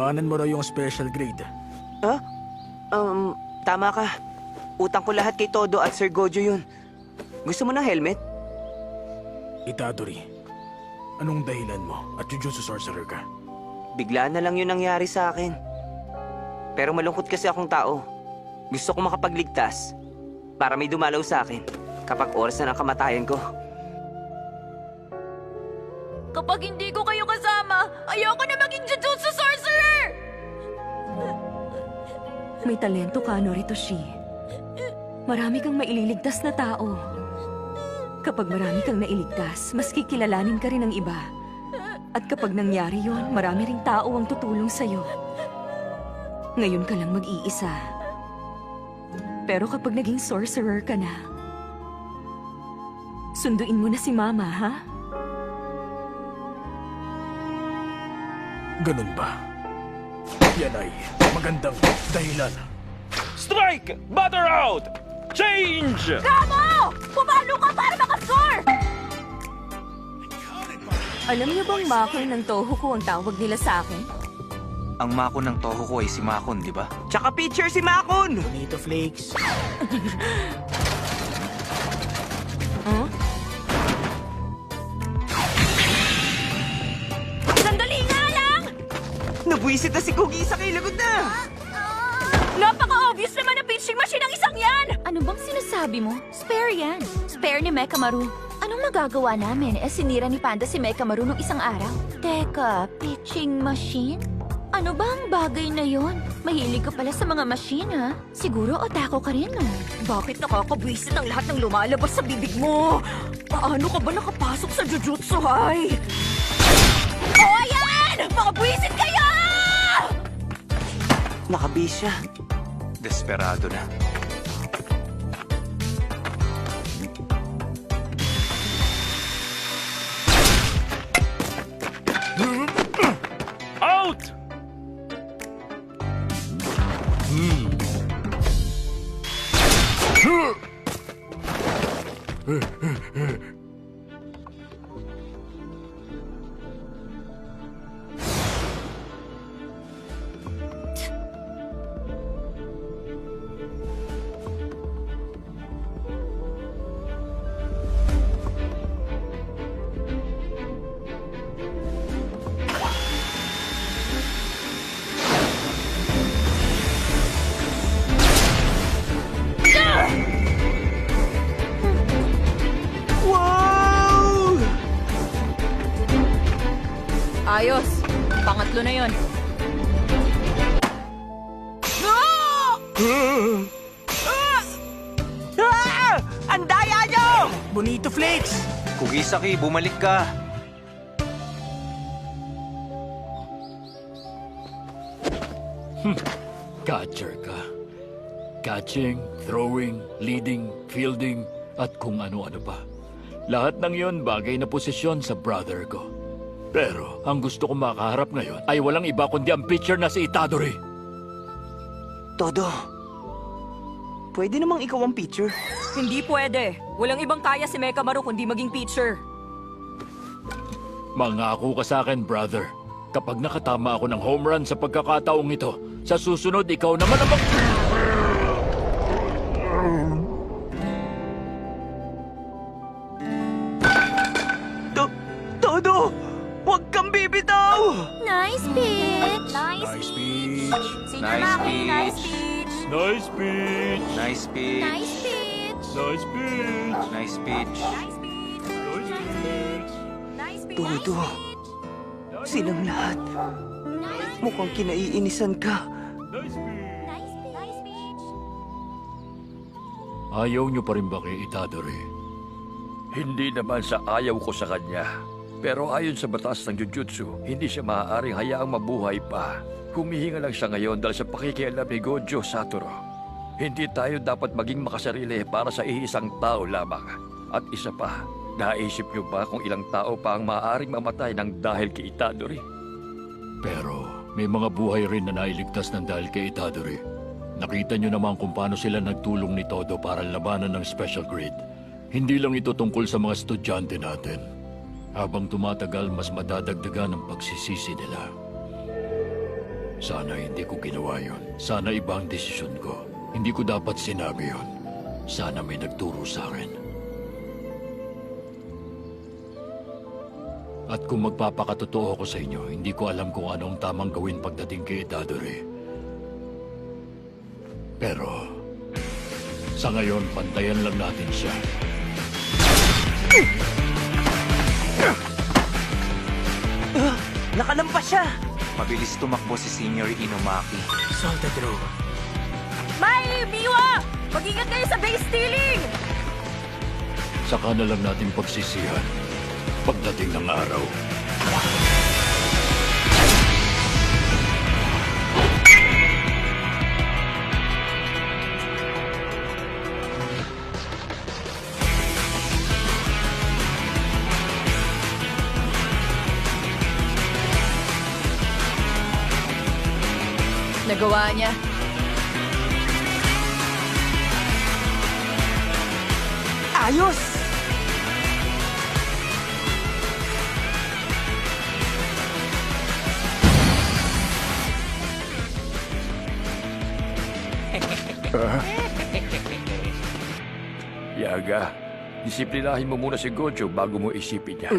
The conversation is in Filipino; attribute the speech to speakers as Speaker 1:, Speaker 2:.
Speaker 1: Labanan mo raw yung special grade.
Speaker 2: Ha? Tama ka. Utang ko lahat kay Todo at Sir Gojo yun. Gusto mo ng helmet?
Speaker 1: Itadori, anong dahilan mo at Jujutsu Sorcerer ka?
Speaker 2: Bigla na lang yun nangyari sa akin. Pero malungkot kasi akong tao. Gusto ko makapagligtas para may dumalaw sa akin kapag oras na ng kamatayan ko.
Speaker 3: Kapag hindi ko kayo kasama, ayoko na maging Jujutsu Sorcerer!
Speaker 4: May talento ka, Noritoshi. Marami kang maililigtas na tao. Kapag marami kang nailigtas, mas kikilalanin ka rin ng iba. At kapag nangyari yon, marami ring tao ang tutulong sa'yo. Ngayon ka lang mag-iisa. Pero kapag naging sorcerer ka na, sunduin mo na si Mama, ha?
Speaker 1: Ganun ba? Yan ay magandang dahilan.
Speaker 5: Strike! Batter out! Change!
Speaker 3: Ramo! Pumalo ka para makascore!
Speaker 4: Alam niyo bang Mako ng Tohoku ang tawag nila sa akin?
Speaker 6: Ang Mako ng Tohoku ay si Makon, di ba?
Speaker 2: Tsaka pitcher si Makon!
Speaker 1: Bonito Flakes.
Speaker 4: Huh?
Speaker 3: Sandali nga lang!
Speaker 2: Nabwisit na si Kugi sa kilabog na!
Speaker 3: Napaka-obvious naman na pitching machine ang isang yan! Ano bang sinasabi mo? Spare yan. Spare ni Mekamaru. Anong magagawa namin? Sinira ni Panda si Mekamaru nung isang araw. Teka, pitching machine? Ano ba ang bagay na yon? Mahilig ka pala sa mga machine, ha? Siguro otako ka rin, no?
Speaker 4: Bakit nakakabwisit ang lahat ng lumalabas sa bibig mo? Paano ka ba nakapasok sa Jujutsu High?
Speaker 3: O, ayan! Mga buwisit kayo!
Speaker 2: Nakabis siya.
Speaker 6: Desperado na.
Speaker 5: Out!
Speaker 2: Wow!
Speaker 3: Ayos. Pangatlo na yon.
Speaker 2: Ah! Ang daya nyo!
Speaker 1: Bonito Flakes!
Speaker 6: Kugisaki, bumalik ka!
Speaker 7: Catcher ka. Catching, throwing, leading, fielding, at kung ano-ano pa. Lahat ng yon bagay na posisyon sa brother ko. Pero ang gusto kong makaharap ngayon ay walang iba kundi ang pitcher na si Itadori.
Speaker 2: Todo, pwede namang ikaw ang pitcher.
Speaker 4: Hindi pwede. Walang ibang kaya si Mekamaru kundi maging pitcher.
Speaker 7: Mangako ka sa akin, brother. Kapag nakatama ako ng home run sa pagkakataong ito, sa susunod ikaw naman ang
Speaker 2: Todo! Huwag kang bibitaw!
Speaker 3: Nice pitch!
Speaker 1: Nice speech.
Speaker 3: Senior
Speaker 6: Nice
Speaker 3: Maki,
Speaker 6: pitch.
Speaker 3: nice pitch!
Speaker 7: Nice pitch!
Speaker 6: Nice pitch!
Speaker 3: Nice pitch!
Speaker 7: Nice pitch!
Speaker 6: Nice pitch!
Speaker 3: Nice pitch!
Speaker 7: Nice pitch!
Speaker 3: Nice pitch!
Speaker 2: Todo, silang lahat. Mukhang kinaiinisan ka.
Speaker 7: Nice pitch!
Speaker 3: Nice pitch! Nice pitch!
Speaker 7: Ayaw niyo pa rin ba kay Itadori?
Speaker 5: Hindi naman sa ayaw ko sa kanya. Pero ayon sa batas ng Jujutsu, hindi siya maaaring hayaang mabuhay pa. Humihinga lang siya ngayon dahil sa pakikialam ni Gojo Satoru. Hindi tayo dapat maging makasarili para sa iisang tao lamang. At isa pa, naisip niyo ba kung ilang tao pa ang maaaring mamatay ng dahil kay Itadori?
Speaker 7: Pero may mga buhay rin na nailigtas ng dahil kay Itadori. Nakita niyo naman kung paano sila nagtulong ni Todo para labanan ng special grade. Hindi lang ito tungkol sa mga estudyante natin. Habang tumatagal, mas madadagdagan ang pagsisisi nila. Sana hindi ko ginawa yon. Sana iba ang desisyon ko. Hindi ko dapat sinabi yon. Sana may nagturo sa akin. At kung magpapakatotoo ko sa inyo, hindi ko alam kung ano ang tamang gawin pagdating kay Itadori. Pero, sa ngayon, pantayan lang natin siya.
Speaker 2: Nakalampas siya!
Speaker 6: Mabilis tumakbo si Senior Inumaki.
Speaker 1: Salted Row.
Speaker 3: Mai! Biwa! Mag-ingat kayo sa base stealing!
Speaker 7: Saka na lang natin pagsisihan pagdating ng araw.
Speaker 3: Nagawa niya.
Speaker 2: Ayos!
Speaker 5: Yaga, disiplinahin mo muna si Gojo bago mo isipin niya.